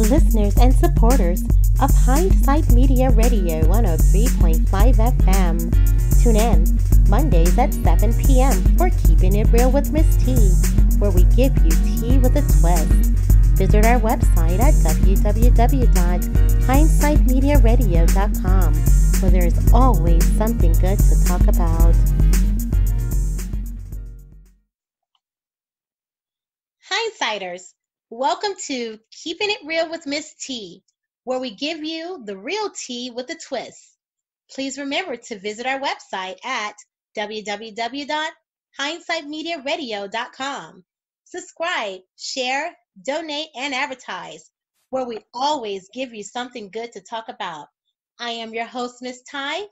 listeners and supporters of Hindsight Media Radio 103.5 FM. Tune in Mondays at 7 p.m. for Keeping It Real with Miss T, where we give you tea with a twist. Visit our website at www.hindsightmediaradio.com, where there is always something good to talk about. Hindsighters, welcome to Keeping It Real with Miss T, where we give you the real tea with a twist. Please remember to visit our website at www.hindsightmediaradio.com. Subscribe, share, donate, and advertise, where we always give you something good to talk about. I am your host, Miss Ty,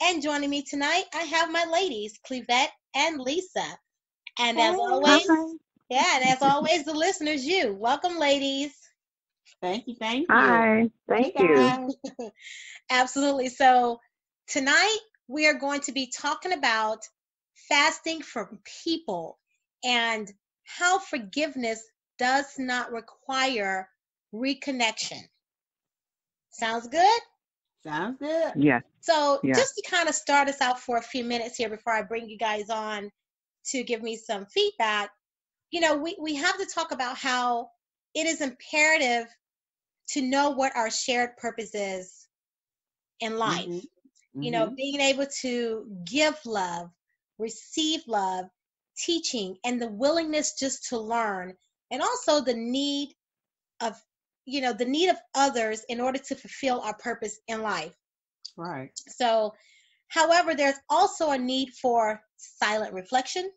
and joining me tonight, I have my ladies, Clevette and Lisa. And as always, the listeners, you. Welcome, ladies. Thank you. Hi. Thank you. Absolutely. So tonight we are going to be talking about fasting from people and how forgiveness does not require reconnection. Sounds good? Sounds good. Yes. So just to kind of start us out for a few minutes here before I bring you guys on to give me some feedback, you know, we have to talk about how it is imperative to know what our shared purpose is in life. Mm-hmm. You know, being able to give love, receive love, teaching, and the willingness just to learn, and also the need of others in order to fulfill our purpose in life. Right. So, however, there's also a need for silent reflection,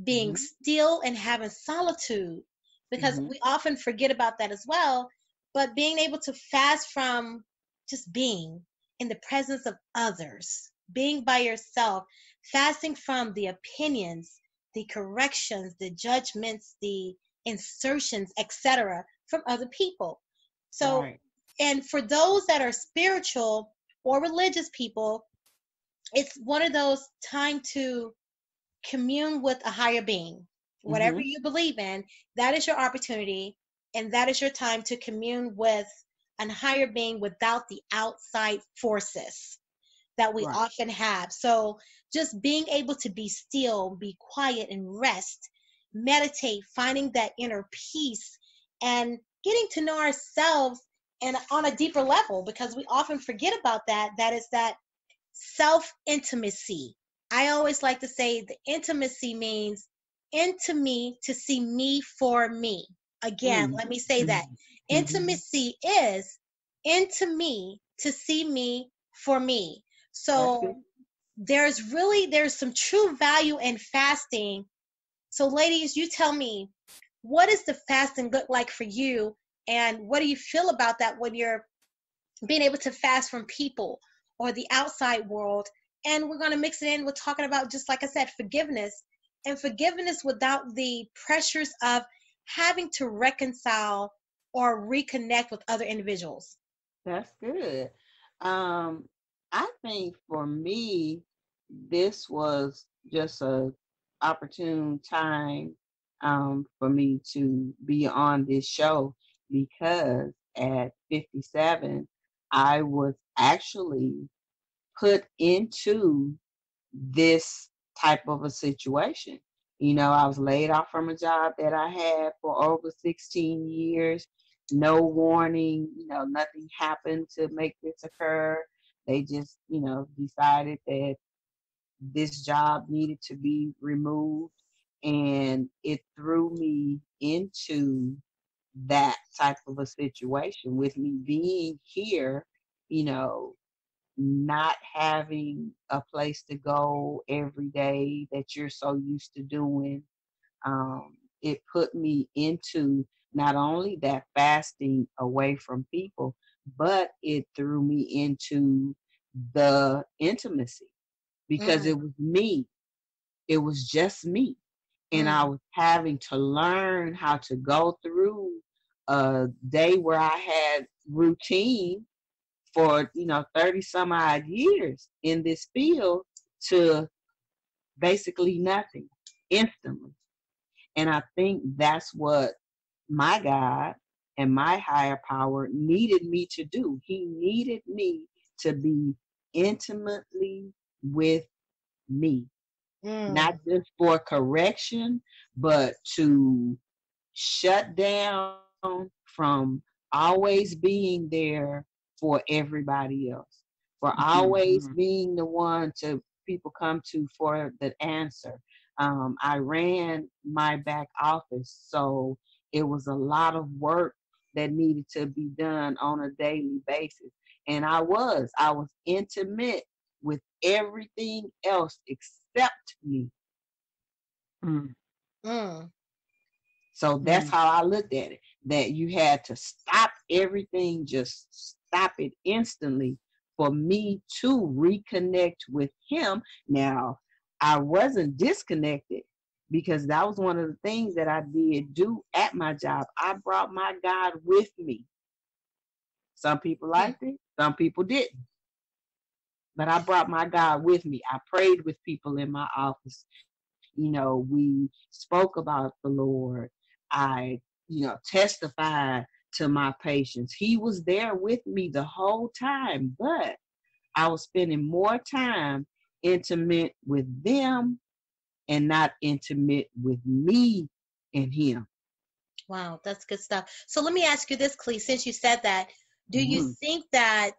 being still and having solitude, because we often forget about that as well. But being able to fast from just being in the presence of others, being by yourself, fasting from the opinions, the corrections, the judgments, the insertions, etc., from other people. So, and for those that are spiritual or religious people, it's one of those time to commune with a higher being. Whatever you believe in, that is your opportunity, and that is your time to commune with a higher being without the outside forces that we often have. So just being able to be still, be quiet, and rest, meditate, finding that inner peace, and getting to know ourselves and on a deeper level, because we often forget about that. That is that self-intimacy. I always like to say the intimacy means into me to see me for me. Again, let me say that. Intimacy is into me to see me for me. So there's some true value in fasting. So ladies, you tell me, what does the fasting look like for you? And what do you feel about that when you're being able to fast from people or the outside world? And we're going to mix it in with talking about, just like I said, forgiveness, and forgiveness without the pressures of having to reconcile or reconnect with other individuals. That's good. I think for me, this was just a opportune time for me to be on this show, because at 57, I was actually put into this type of a situation. You know, I was laid off from a job that I had for over 16 years. No warning, nothing happened to make this occur. They just, decided that this job needed to be removed. And it threw me into that type of a situation with me being here, not having a place to go every day that you're so used to doing. It put me into not only that fasting away from people, but it threw me into the intimacy, because it was me. It was just me. And I was having to learn how to go through a day where I had routine for 30 some odd years in this field to basically nothing instantly. And I think that's what my God and my higher power needed me to do. He needed me to be intimately with me, not just for correction, but to shut down from always being there for everybody else, for always being the one to people come to for the answer. I ran my back office, so it was a lot of work that needed to be done on a daily basis. And I was intimate with everything else except me. So that's how I looked at it, that you had to stop everything, just stop it instantly for me to reconnect with him. Now, I wasn't disconnected because that was one of the things that I did do at my job. I brought my God with me. Some people liked it, some people didn't. But I brought my God with me. I prayed with people in my office. We spoke about the Lord. I, testified to my patients. He was there with me the whole time, but I was spending more time intimate with them and not intimate with me and him. Wow, that's good stuff. So let me ask you this, Clee, since you said that, do you think that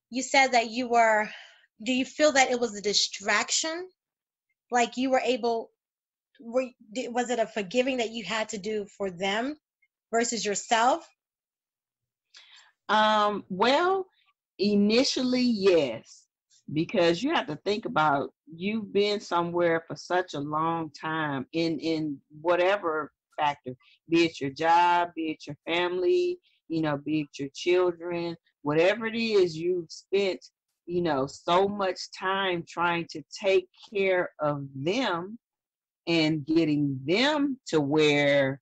you said that do you feel that it was a distraction? Like you were able, was it a forgiving that you had to do for them versus yourself? Well, initially, yes, because you have to think about you've been somewhere for such a long time in whatever factor, be it your job, be it your family, be it your children, whatever it is, you've spent, so much time trying to take care of them and getting them to where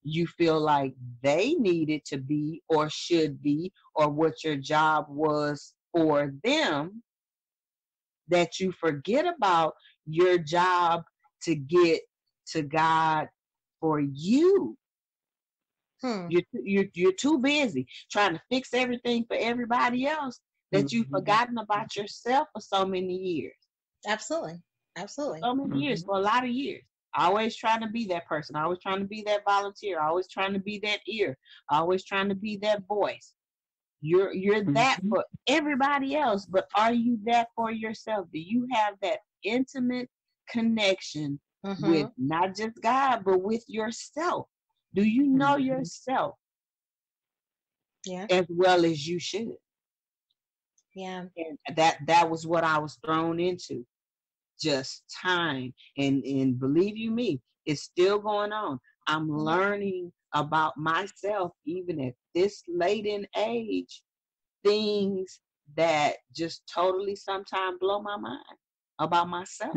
you feel like they needed to be or should be, or what your job was for them, that you forget about your job to get to God for you. You're too busy trying to fix everything for everybody else that you've forgotten about yourself for so many years. Absolutely. So many years, for a lot of years. Always trying to be that person. Always trying to be that volunteer. Always trying to be that ear. Always trying to be that voice. You're that for everybody else, but are you that for yourself? Do you have that intimate connection with not just God, but with yourself? Do you know yourself as well as you should? Yeah. And that was what I was thrown into. Just time. And believe you me, it's still going on. I'm learning about myself even at this late in age, things that just totally sometimes blow my mind about myself.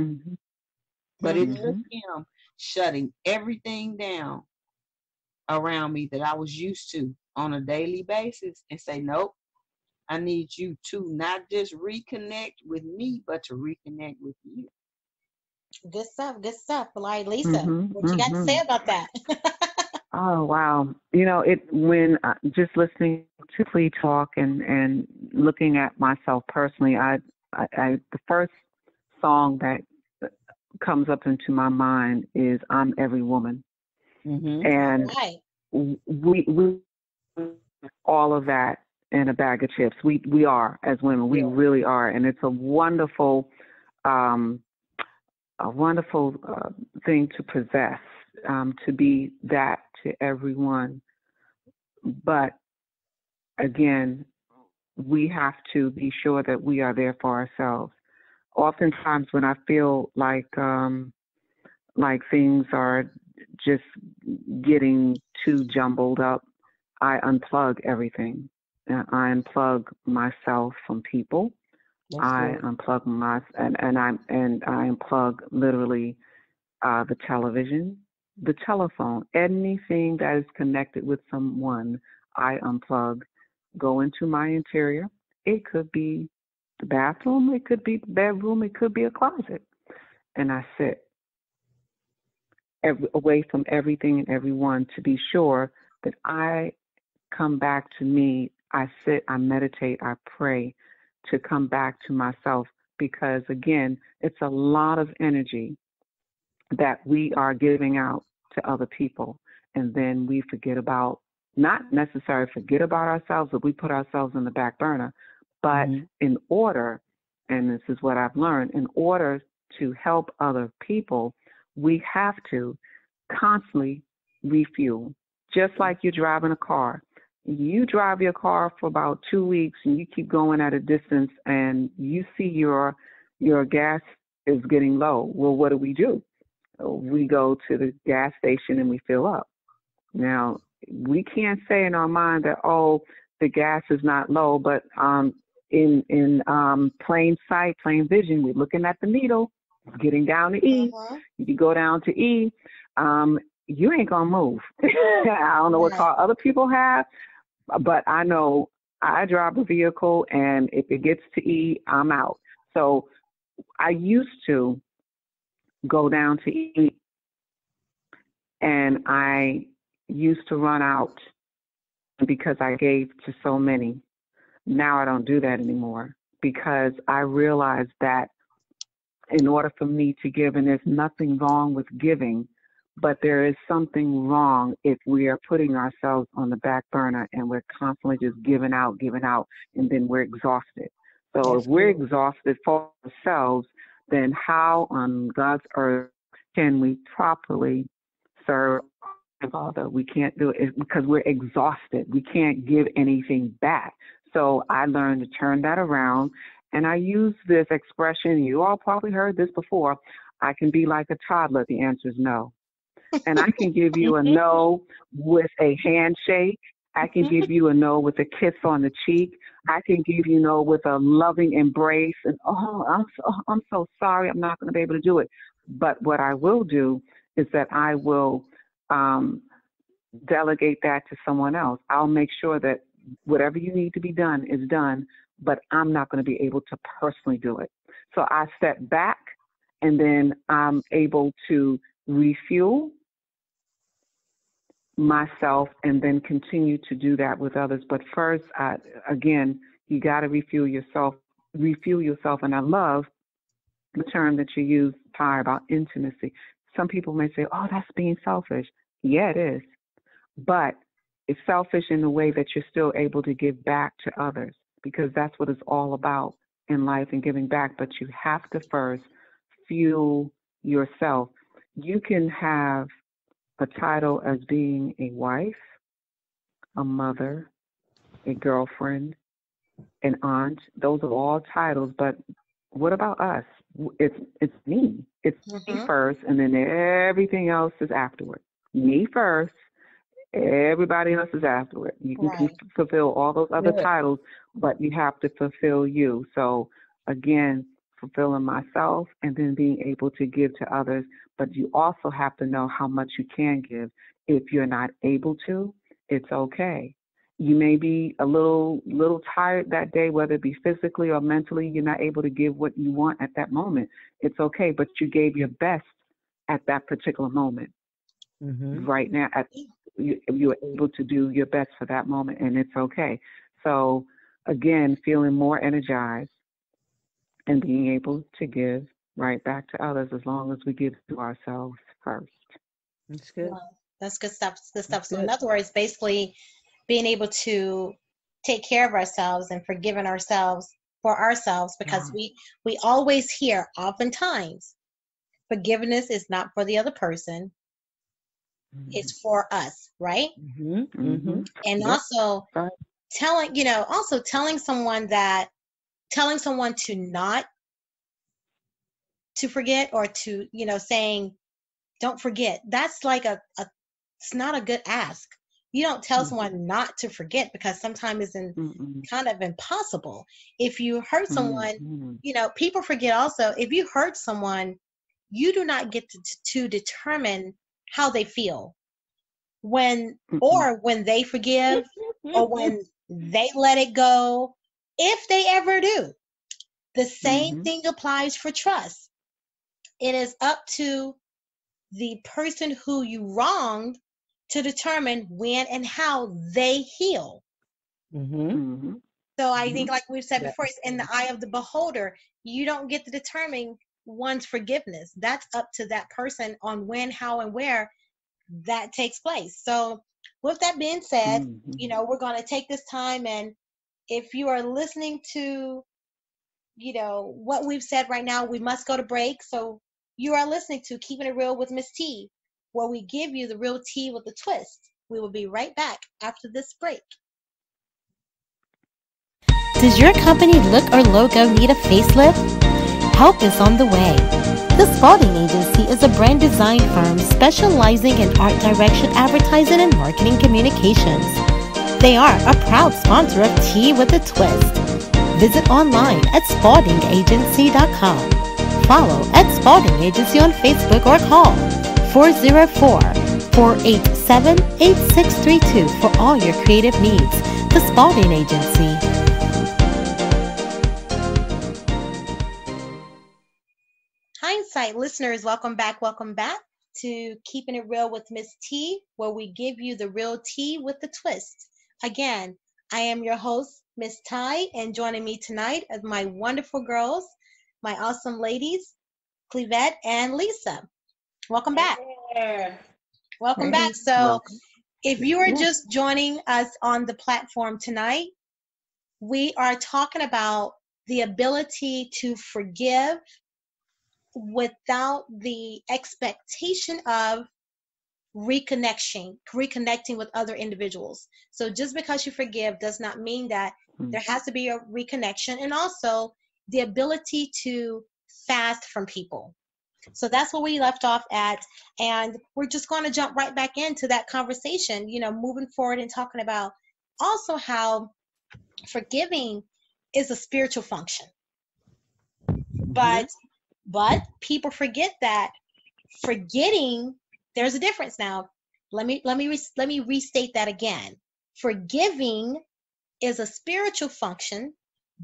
But it took him shutting everything down around me that I was used to on a daily basis and say, nope, I need you to not just reconnect with me, but to reconnect with you. Good stuff. Good stuff. Like Lisa, what you got to say about that? Oh, wow. When just listening to Clee talk and looking at myself personally, I the first song that comes up into my mind is "I'm Every Woman," and we all of that in a bag of chips. We are, as women, we really are, and it's a wonderful thing to possess, to be that to everyone. But again, we have to be sure that we are there for ourselves. Oftentimes when I feel like things are just getting too jumbled up, I unplug everything. I unplug myself from people. I unplug and I unplug literally the television, the telephone, anything that is connected with someone. I unplug, go into my interior. It could be the bathroom, it could be the bedroom, it could be a closet, and I sit away from everything and everyone to be sure that I come back to me. I sit, I meditate, I pray to come back to myself, because again, it's a lot of energy that we are giving out to other people. And then we forget about, not necessarily forget about ourselves, but we put ourselves in the back burner. But in order, and this is what I've learned, in order to help other people, we have to constantly refuel. Just like you're driving a car. You drive your car for about 2 weeks and you keep going at a distance and you see your gas is getting low. Well, what do? We go to the gas station and we fill up. Now, we can't say in our mind that, oh, the gas is not low, but in plain sight, plain vision, we're looking at the needle, getting down to E. You go down to E, you ain't going to move. I don't know what car other people have, but I know I drive a vehicle, and if it gets to E, I'm out. So I used to go down to E, and I used to run out because I gave to so many. Now I don't do that anymore, because I realized that in order for me to give, and there's nothing wrong with giving, but there is something wrong if we are putting ourselves on the back burner and we're constantly just giving out, and then we're exhausted. So if we're exhausted for ourselves, then how on God's earth can we properly serve Father? We can't do it because we're exhausted. We can't give anything back. So I learned to turn that around, and I use this expression. You all probably heard this before. I can be like a toddler. The answer is no. And I can give you a no with a handshake. I can give you a no with a kiss on the cheek. I can give you no with a loving embrace. And, I'm so sorry. I'm not going to be able to do it. But what I will do is that I will delegate that to someone else. I'll make sure that whatever you need to be done is done, but I'm not going to be able to personally do it. So I step back, and then I'm able to refuel myself and then continue to do that with others. But first, again, you got to refuel yourself. And I love the term that you use, Ty, about intimacy. Some people may say, oh, that's being selfish. Yeah, it is. But it's selfish in the way that you're still able to give back to others, because that's what it's all about in life, and giving back. But you have to first fuel yourself. You can have a title as being a wife, a mother, a girlfriend, an aunt. Those are all titles, but what about us? It's me. It's me first, and then everything else is afterward. Me first, everybody else is afterward. You can fulfill all those other titles, but you have to fulfill you. So again, fulfilling myself and then being able to give to others. But you also have to know how much you can give. If you're not able to, it's okay. You may be a little tired that day, whether it be physically or mentally. You're not able to give what you want at that moment. It's okay, but you gave your best at that particular moment. Right now, you were able to do your best for that moment, and it's okay. So again, feeling more energized and being able to give right back to others, as long as we give to ourselves first. That's good. Well, that's good stuff. Good stuff. So in other words, basically being able to take care of ourselves and forgiving ourselves for ourselves, because we always hear, oftentimes, forgiveness is not for the other person. It's for us, right? And also telling someone to not to forget, or to, saying, don't forget. That's like it's not a good ask. You don't tell someone not to forget, because sometimes it's kind of impossible. If you hurt someone, people forget also. If you hurt someone, you do not get to determine how they feel when they forgive, or when they let it go, if they ever do. The same thing applies for trust. It is up to the person who you wronged to determine when and how they heal. So I think, like we've said before, it's in the eye of the beholder. You don't get to determine one's forgiveness. That's up to that person on when, how, and where that takes place. So with that being said, we're going to take this time, and if you are listening to, what we've said right now, we must go to break. So you are listening to Keeping It Real with Miss T, where we give you the real tea with a twist. We will be right back after this break. Does your company look or logo need a facelift? Help is on the way. The Spalding Agency is a brand design firm specializing in art direction, advertising, and marketing communications. They are a proud sponsor of Tea with a Twist. Visit online at spaldingagency.com. Follow at Spalding Agency on Facebook or call 404-487-8632 for all your creative needs. The Spalding Agency. Hindsight listeners, welcome back to Keeping It Real with Miss T, where we give you the real tea with the twist. Again, I am your host, Miss Ty, and joining me tonight are my wonderful girls, my awesome ladies, Clevette and Lisa. Welcome back. Welcome back. So if you are just joining us on the platform tonight, we are talking about the ability to forgive without the expectation of reconnecting with other individuals. So just because you forgive does not mean that there has to be a reconnection, and also the ability to fast from people. So that's where we left off at, and we're just going to jump right back into that conversation, moving forward and talking about also how forgiving is a spiritual function. But people forget that forgetting, there's a difference now. Let me restate that again. Forgiving is a spiritual function,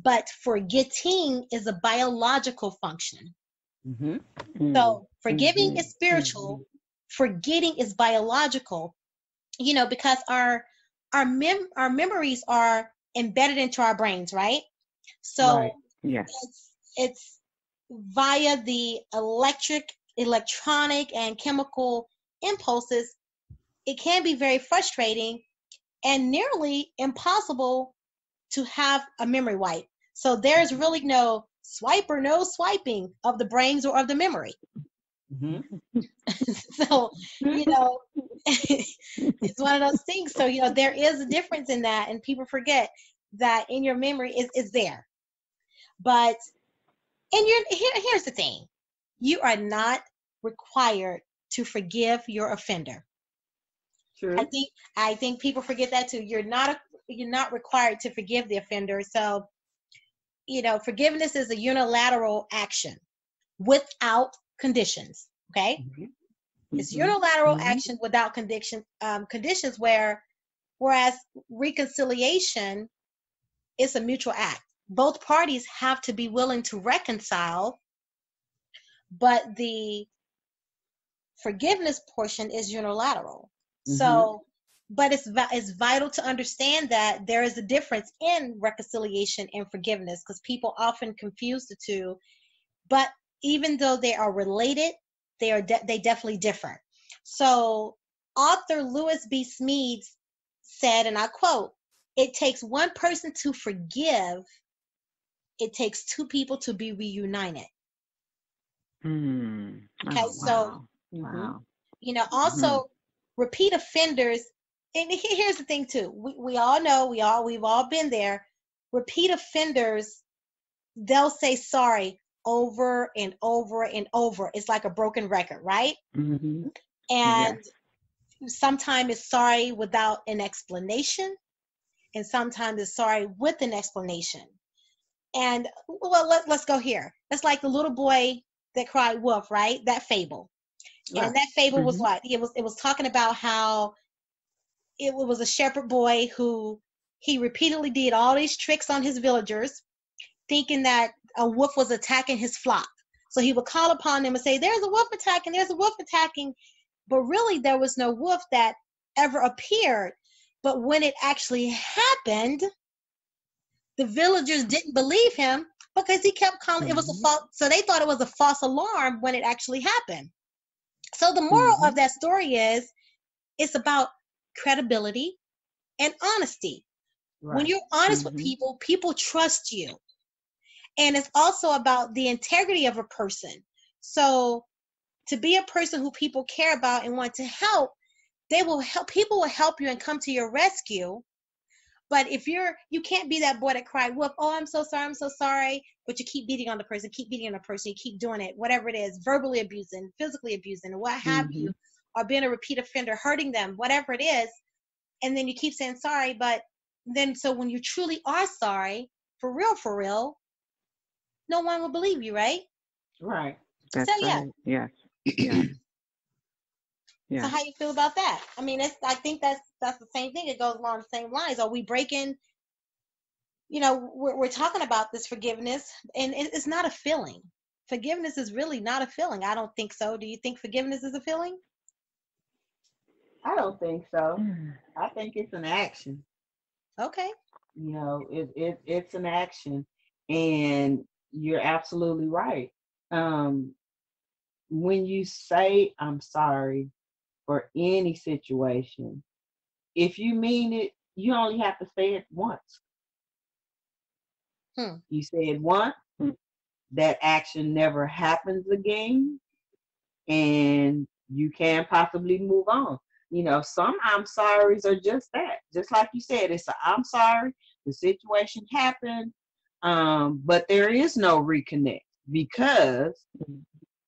but forgetting is a biological function. So forgiving is spiritual, forgetting is biological. Because our memories are embedded into our brains, right? So it's via the electronic and chemical impulses. It can be very frustrating and nearly impossible to have a memory wipe. So there's really no swipe or no swiping of the brains or of the memory. So, it's one of those things. So, there is a difference in that, and people forget that in your memory is there. But, and here's the thing. You are not required to forgive your offender. True. I think people forget that too. You're not required to forgive the offender. So, forgiveness is a unilateral action without conditions. Okay, it's unilateral action without conditions. Whereas reconciliation is a mutual act. Both parties have to be willing to reconcile, but the forgiveness portion is unilateral. So, but it's vital to understand that there is a difference in reconciliation and forgiveness, because people often confuse the two. But even though they are related, they definitely differ. So, author Lewis B. Smedes said, and I quote, "It takes one person to forgive. It takes two people to be reunited." Okay, so also repeat offenders, and here's the thing too. We all know, we've all been there. Repeat offenders, they'll say sorry over and over and over. It's like a broken record, right? And sometimes it's sorry without an explanation, and sometimes it's sorry with an explanation. And let's go here. It's like the little boy that cried wolf, right? That fable. Right. And that fable was what? It was talking about how it was a shepherd boy who he repeatedly did all these tricks on his villagers, thinking that a wolf was attacking his flock. So he would call upon them and say, "There's a wolf attacking, there's a wolf attacking." But really there was no wolf, that ever appeared. But when it actually happened, the villagers didn't believe him because he kept calling it was a false. So they thought it was a false alarm when it actually happened. So the moral of that story is it's about credibility and honesty. Right. When you're honest with people, people trust you. And it's also about the integrity of a person. So to be a person who people care about and want to help, they will help. People will help you and come to your rescue. But if you can't be that boy that cried wolf, oh, I'm so sorry, but you keep beating on the person, you keep doing it, whatever it is, verbally abusing, physically abusing, what have you, or being a repeat offender, hurting them, whatever it is, and then you keep saying sorry, but then so when you truly are sorry, for real, no one will believe you, right? Right. That's right. Yes. Yeah. So how you feel about that? I mean, I think that's the same thing. It goes along the same lines. Are we breaking? We're talking about this forgiveness, and it's not a feeling. Forgiveness is really not a feeling. I don't think so. Do you think forgiveness is a feeling? I don't think so. I think it's an action. Okay. It's an action, and you're absolutely right. When you say I'm sorry for any situation, if you mean it, you only have to say it once. You say it once, that action never happens again, and you can possibly move on. Some I'm sorry's are just that. Just like you said, it's a I'm sorry, the situation happened, but there is no reconnect because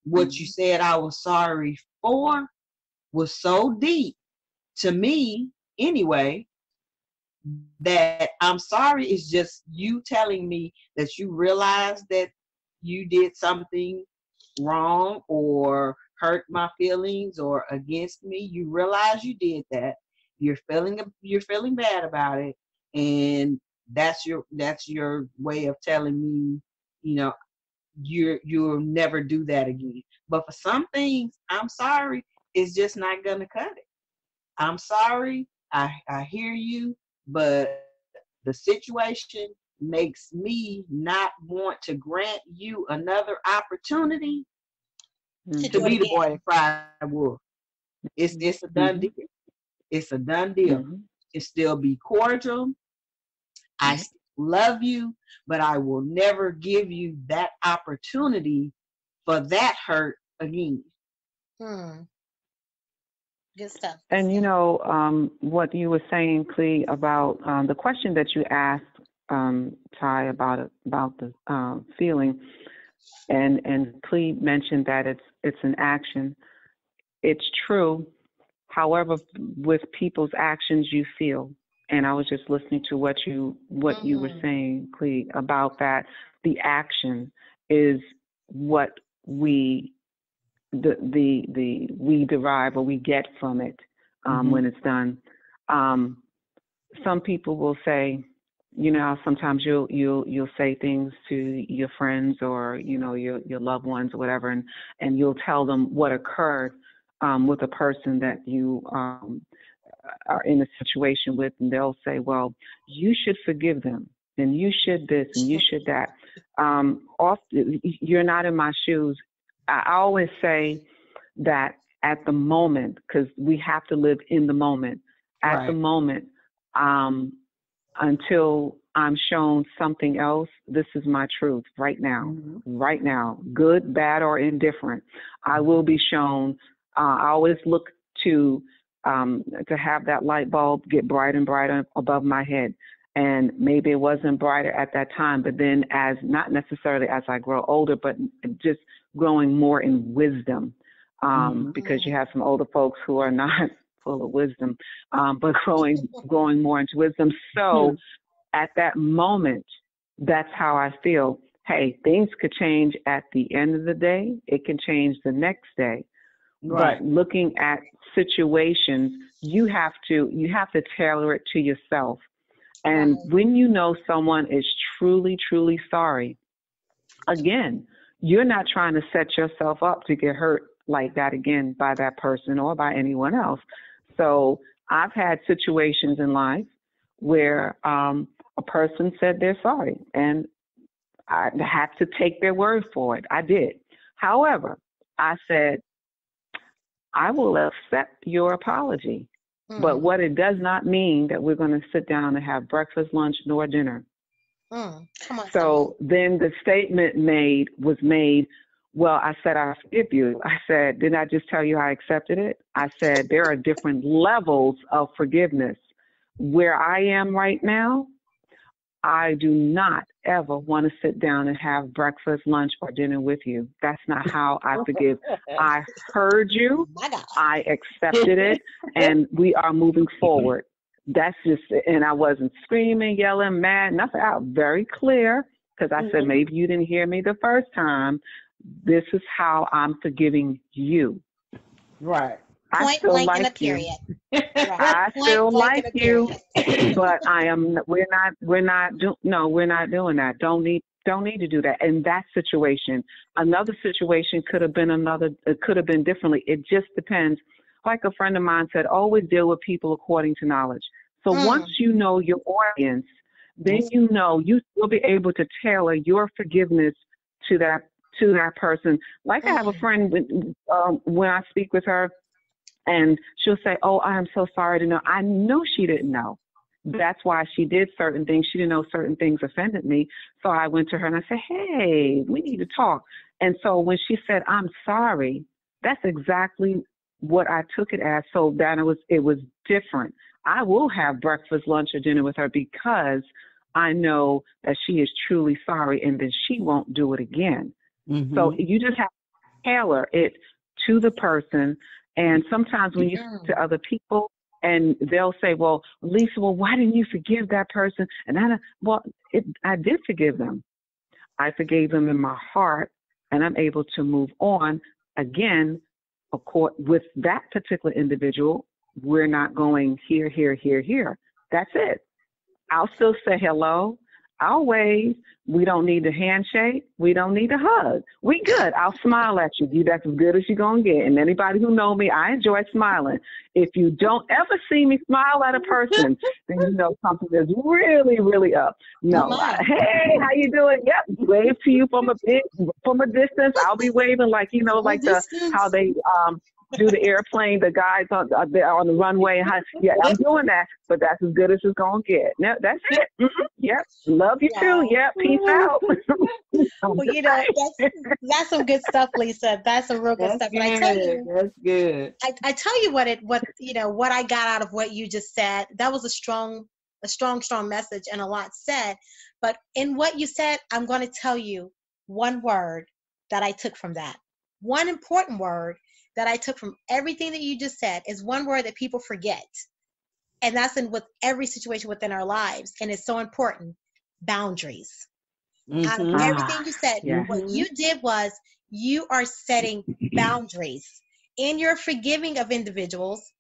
what you said I was sorry for was so deep to me anyway, that I'm sorry is just you telling me that you realize that you did something wrong or hurt my feelings or against me. You realize you did that. You're feeling bad about it, and that's your way of telling me, you'll never do that again. But for some things, I'm sorry is just not gonna cut it. I'm sorry. I hear you, but the situation makes me not want to grant you another opportunity to be the boy that cried wolf. It's a done deal. It's a done deal. It still be cordial. I love you, but I will never give you that opportunity for that hurt again. Good stuff. And what you were saying, Clee, about the question that you asked Ty about the feeling, and Clee mentioned that it's an action. It's true. However, with people's actions, you feel. And I was just listening to what you were saying, Clee, about that. The action is what we we derive or we get from it when it's done. Some people will say, sometimes you'll say things to your friends or your loved ones or whatever, and you'll tell them what occurred with a person that you are in a situation with, and they'll say, well, you should forgive them, and you should this, and you should that. Often, you're not in my shoes. I always say that at the moment, because we have to live in the moment, at the moment, until I'm shown something else, this is my truth right now, good, bad, or indifferent. I will be shown. I always look to have that light bulb get brighter and brighter above my head. And maybe it wasn't brighter at that time, but then not necessarily as I grow older, but just growing more in wisdom, because you have some older folks who are not full of wisdom, but growing more into wisdom. So at that moment, that's how I feel. Hey, things could change at the end of the day. It can change the next day. Right. But looking at situations, you have to tailor it to yourself. And when you know someone is truly, truly sorry, again, you're not trying to set yourself up to get hurt like that again by that person or by anyone else. So I've had situations in life where a person said they're sorry, and I had to take their word for it. I did. However, I said, I will accept your apology, but what it does not mean that we're going to sit down and have breakfast, lunch, nor dinner. Come on, so then the statement was made, well, I said, I forgive you. I said, didn't I just tell you I accepted it? I said, there are different levels of forgiveness. Where I am right now, I do not ever want to sit down and have breakfast, lunch, or dinner with you. That's not how I forgive. I heard you. I accepted it, and we are moving forward. That's just it. And I wasn't screaming, yelling, mad, nothing. I was very clear, because I said, maybe you didn't hear me the first time. This is how I'm forgiving you. Right. Point blank in a period. I still like you, but we're not doing that. Don't need to do that. In that situation, another situation could have been differently. It just depends. Like a friend of mine said, always deal with people according to knowledge. So once you know your audience, then you'll be able to tailor your forgiveness to that person. Like I have a friend when I speak with her, and she'll say, oh, I am so sorry to know. I know she didn't know. That's why she did certain things. She didn't know certain things offended me. So I went to her and I said, hey, we need to talk. And so when she said, I'm sorry, that's exactly what I took it as. So that it was different. I will have breakfast, lunch, or dinner with her because I know that she is truly sorry, and then she won't do it again. So you just have to tailor it to the person. And sometimes when you speak to other people and they'll say, well, Lisa, why didn't you forgive that person? And I did forgive them. I forgave them in my heart, and I'm able to move on. Again, with that particular individual, we're not going here, here, here, here. That's it. I'll still say hello. I'll wave. We don't need a handshake. We don't need a hug. We good. I'll smile at you. That's as good as you're going to get. And anybody who knows me, I enjoy smiling. If you don't ever see me smile at a person, then you know something is really, really up. No. Hey, how you doing? Yep. Wave to you from a distance. I'll be waving like how they do the airplane, the guys on the runway. Yeah, I'm doing that, but that's as good as it's going to get. No, that's it. Yep. Love you too. Yep. Peace out. Well, that's some good stuff, Lisa. That's some real good stuff. But I tell you, that's good. I tell you what I got out of what you just said. That was a strong message and a lot said. But in what you said, I'm going to tell you one word that I took from that. One important word that I took from everything that you just said is one word that people forget. And that's with every situation within our lives. And it's so important. Boundaries. Out of everything you said, what you did was you are setting boundaries. In your forgiving of individuals,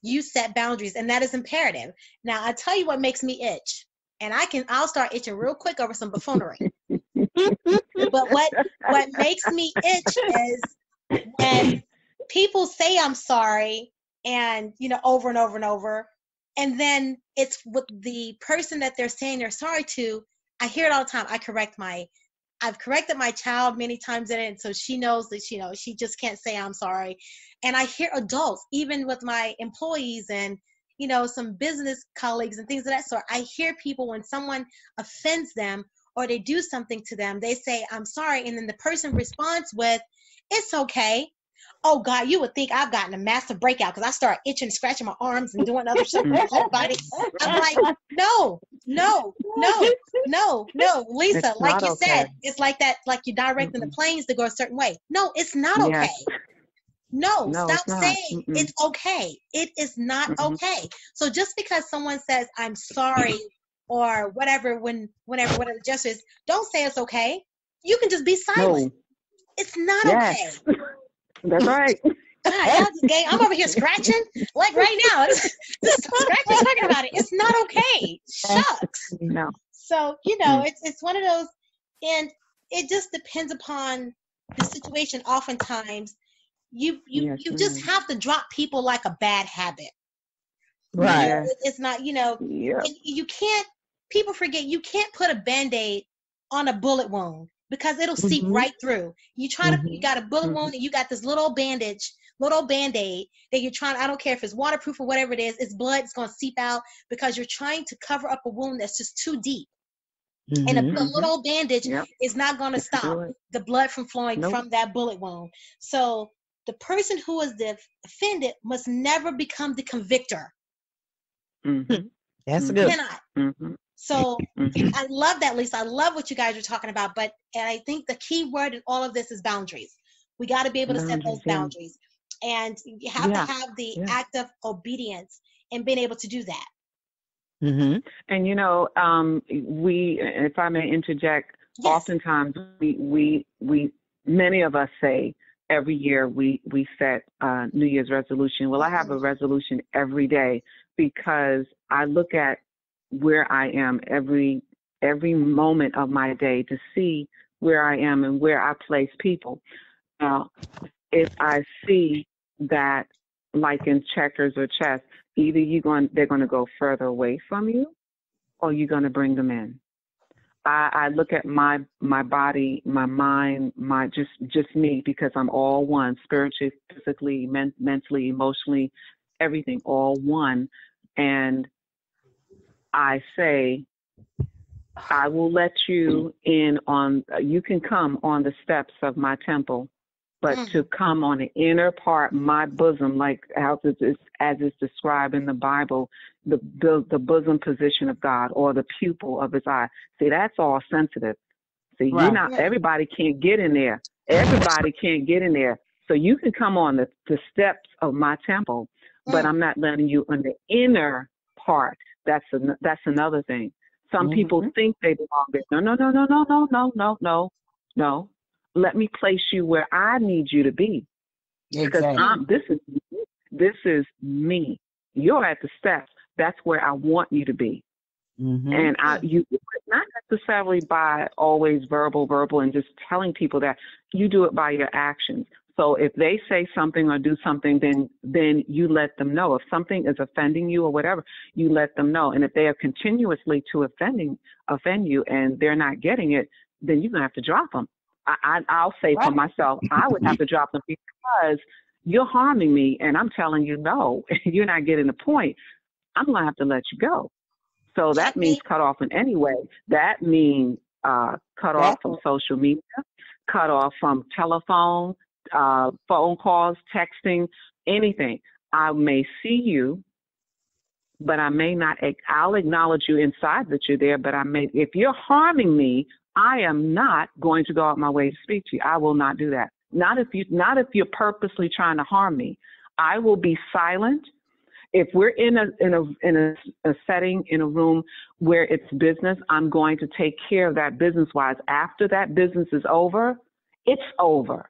you set boundaries, and that is imperative. Now, I'll tell you what makes me itch. And I'll start itching real quick over some buffoonery. But what makes me itch is when people say I'm sorry, and over and over and over, and then it's with the person that they're saying they're sorry to. I hear it all the time. I've corrected my child many times in it, and so she knows that she just can't say I'm sorry. And I hear adults, even with my employees and some business colleagues and things of that sort. I hear people, when someone offends them or they do something to them, they say I'm sorry, and then the person responds with, "It's okay." Oh God, you would think I've gotten a massive breakout because I start itching, scratching my arms and doing other stuff with my whole body. I'm like, no, Lisa, like you said, it's like that, like you're directing the planes to go a certain way. No, it's not okay. No, stop saying it's okay. It is not okay. So just because someone says I'm sorry or whatever, whatever the gesture is, don't say it's okay. You can just be silent. No. It's not okay. That's right. God, I'm over here scratching like right now. Just scratching, talking about it. It's not okay. Shucks. No. So it's one of those, and it just depends upon the situation. Oftentimes, you just have to drop people like a bad habit. Right. Yeah. It's not, Yep. you can't, people forget, you can't put a Band-Aid on a bullet wound because it'll seep right through. You got a bullet wound and you got this little bandage, little Band-Aid that you're trying, I don't care if it's waterproof or whatever it is, it's blood, it's going to seep out because you're trying to cover up a wound that's just too deep. And a little bandage is not going to stop the blood from flowing from that bullet wound. So the person who is the offended must never become the convictor. That's good. Cannot. So I love that, Lisa. I love what you guys are talking about. And I think the key word in all of this is boundaries. We got to be able to set those boundaries. And you have to have the act of obedience and being able to do that. And we, if I may interject, oftentimes we many of us say every year we set New Year's resolution. Well, I have a resolution every day because I look at where I am every moment of my day to see where I am and where I place people. Now, if I see that, like in checkers or chess, either they're going to go further away from you, or you're going to bring them in. I look at my body, my mind, my just me, because I'm all one, spiritually, physically, mentally, emotionally, everything, all one. And I say, I will let you in on, you can come on the steps of my temple, but to come on the inner part, my bosom, like as it's described in the Bible, the bosom position of God, or the pupil of his eye. See, that's all sensitive. See, everybody can't get in there. Everybody can't get in there. So you can come on the steps of my temple, but I'm not letting you on the inner part. That's another thing. Some people think they belong there. No. Let me place you where I need you to be. Because this is me. You're at the steps. That's where I want you to be. And you not necessarily by always verbal and just telling people that. You do it by your actions. So if they say something or do something, then you let them know. If something is offending you or whatever, you let them know. And if they are continuously to offend you and they're not getting it, then you're gonna have to drop them. I'll say for myself, I would have to drop them because you're harming me, and I'm telling you no, you're not getting the point. I'm gonna have to let you go. So that means cut off in any way. That means cut off from social media, cut off from telephone, phone calls, texting, anything. I may see you, but I may not. I'll acknowledge you inside that you're there, but if you're harming me, I am not going to go out my way to speak to you. I will not do that. Not if you're purposely trying to harm me. I will be silent. If we're in a setting, in a room where it's business, I'm going to take care of that business-wise. After that business is over, it's over.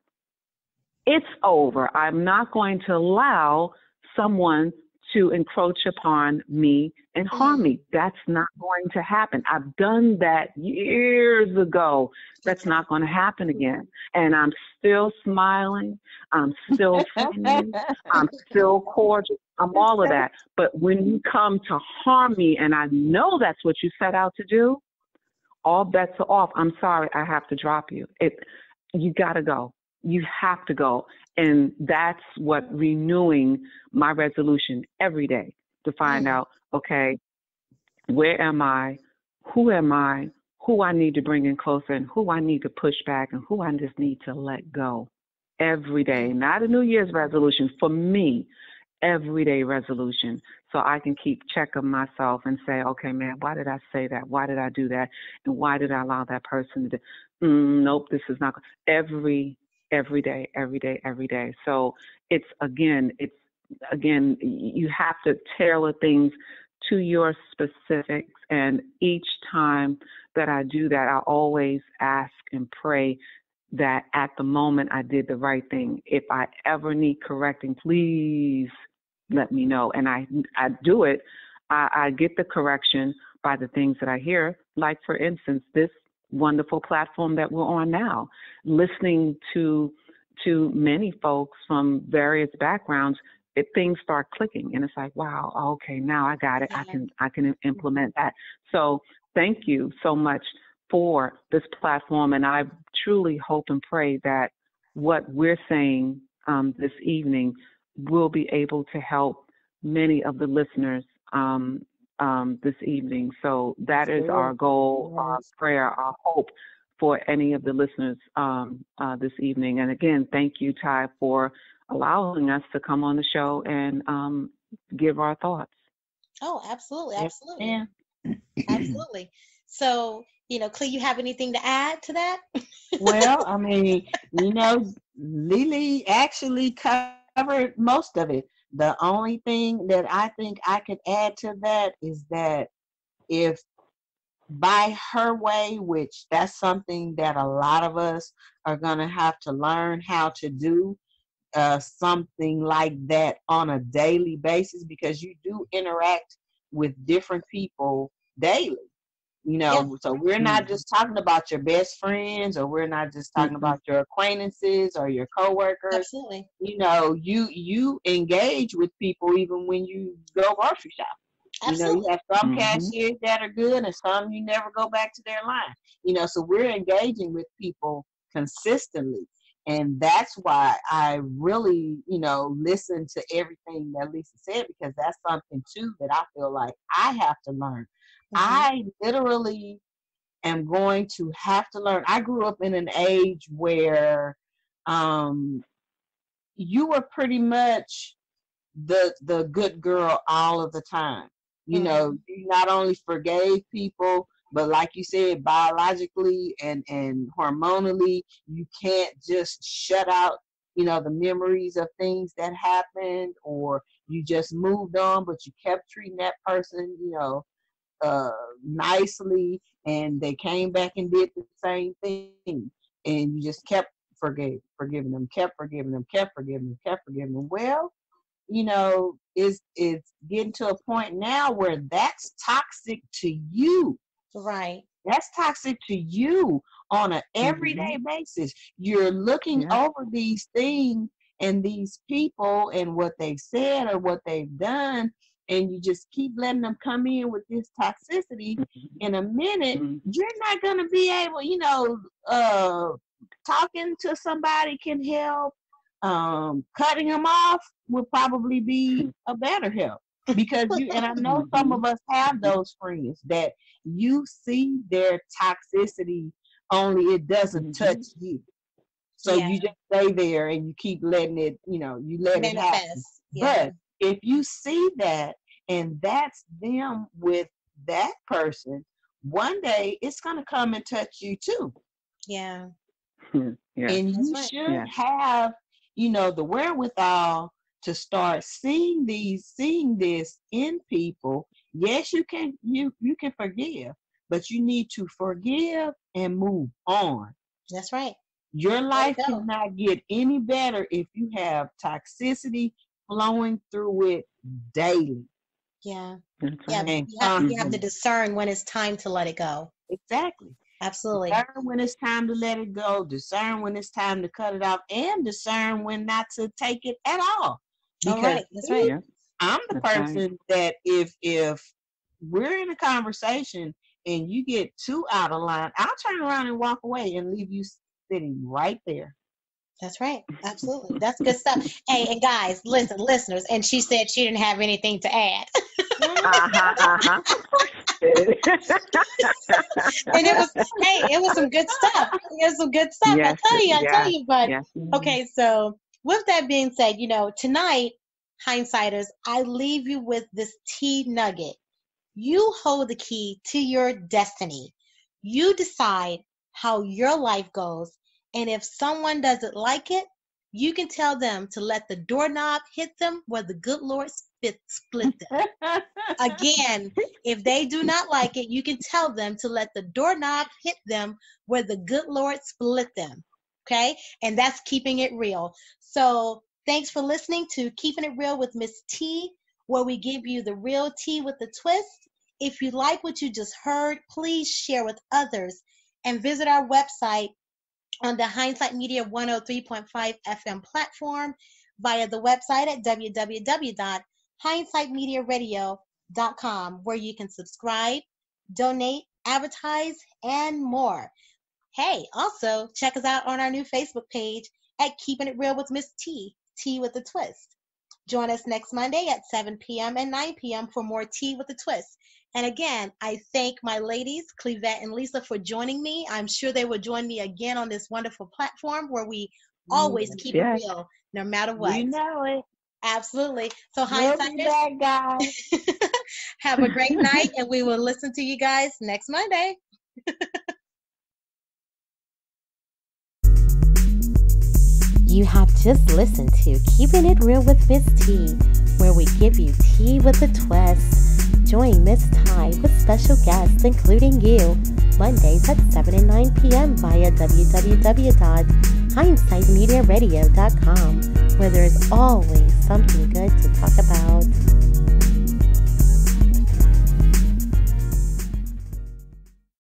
It's over. I'm not going to allow someone to encroach upon me and harm me. That's not going to happen. I've done that years ago. That's not going to happen again. And I'm still smiling. I'm still friendly. I'm still cordial. I'm all of that. But when you come to harm me, and I know that's what you set out to do, all bets are off. I'm sorry. I have to drop you. You got to go. You have to go. And that's what renewing my resolution every day to find out, okay, where am I? Who am I? Who I need to bring in closer and who I need to push back and who I just need to let go every day. Not a New Year's resolution, for me, everyday resolution. So I can keep check of myself and say, okay, man, why did I say that? Why did I do that? And why did I allow that person to do? Nope, this is not every day. So it's again, you have to tailor things to your specifics. And each time that I do that, I always ask and pray that at the moment I did the right thing. If I ever need correcting, please let me know. And I do it. I get the correction by the things that I hear. Like, for instance, this wonderful platform that we're on now, listening to many folks from various backgrounds things start clicking, and it's like, wow, okay, now I got it. Yeah. I can implement that. So thank you so much for this platform, and I truly hope and pray that what we're saying this evening will be able to help many of the listeners this evening. So that is our goal, our prayer, our hope for any of the listeners this evening. And again, thank you, Ty, for allowing us to come on the show and give our thoughts. Oh, absolutely, absolutely, Yeah. absolutely. So, Clee, you have anything to add to that? Well, I mean, Lily actually covered most of it. The only thing that I think I could add to that is that if by her way, which that's something that a lot of us are going to have to learn how to do, something like that on a daily basis, because you do interact with different people daily. Yeah. So we're not just talking about your best friends, or we're not just talking about your acquaintances or your coworkers. Absolutely. You engage with people even when you go grocery shop. Absolutely. You have some cashiers that are good and some you never go back to their line. So we're engaging with people consistently. And that's why I really, listen to everything that Lisa said, because that's something too that I feel like I have to learn. I literally am going to have to learn. I grew up in an age where you were pretty much the good girl all of the time. You not only forgave people, but like you said, biologically and hormonally, you can't just shut out, the memories of things that happened, or you just moved on, but you kept treating that person, nicely, and they came back and did the same thing, and you just kept forgiving them, kept forgiving them, kept forgiving them, kept forgiving them. Well, it's getting to a point now where that's toxic to you. Right. That's toxic to you on an everyday basis. You're looking over these things and these people and what they've said or what they've done, and you just keep letting them come in with this toxicity. In a minute, you're not going to be able, talking to somebody can help. Cutting them off would probably be a better help, because and I know some of us have those friends that you see their toxicity, only it doesn't touch you. So you just stay there and you keep letting it, you let it happen. But if you see that and that's them with that person, one day it's going to come and touch you too. Yeah. And you should have, the wherewithal to start seeing this in people. Yes, you can forgive, but you need to forgive and move on. That's right. Your life cannot get any better if you have toxicity flowing through it daily. Yeah. And you have to discern when it's time to let it go. Exactly. Absolutely. Discern when it's time to let it go, discern when it's time to cut it off, and discern when not to take it at all. Because that's right. I'm the person that if we're in a conversation and you get too out of line, I'll turn around and walk away and leave you sitting right there. That's right. Absolutely. That's good stuff. Hey, and guys, listen, listeners, and she said she didn't have anything to add. And it was some good stuff. It was some good stuff. Yes, I tell you, but okay, so with that being said, tonight, Hindsighters, I leave you with this tea nugget. You hold the key to your destiny. You decide how your life goes, and if someone doesn't like it, you can tell them to let the doorknob hit them where the good Lord split them. Again, if they do not like it, you can tell them to let the doorknob hit them where the good Lord split them. Okay? And that's keeping it real. So thanks for listening to Keeping It Real with Miss T, where we give you the real tea with the twist. If you like what you just heard, please share with others and visit our website on the Hindsight Media 103.5 FM platform. via the website at www.hindsightmediaradio.com, where you can subscribe, donate, advertise, and more. Hey, also check us out on our new Facebook page at Keeping It Real with Miss T, Tea with a Twist. Join us next Monday at 7 p.m. and 9 p.m. for more Tea with a Twist. And again, I thank my ladies, Clevette and Lisa, for joining me. I'm sure they will join me again on this wonderful platform where we always keep it real, no matter what. You know it. Absolutely. So, We'll be back, guys. Have a great night, and we will listen to you guys next Monday. You have just listened to Keeping It Real with Miss T, where we give you tea with a twist. Join Miss Ty with special guests, including you, Mondays at 7 and 9 p.m. via www.hindsightmediaradio.com, where there's always something good to talk about.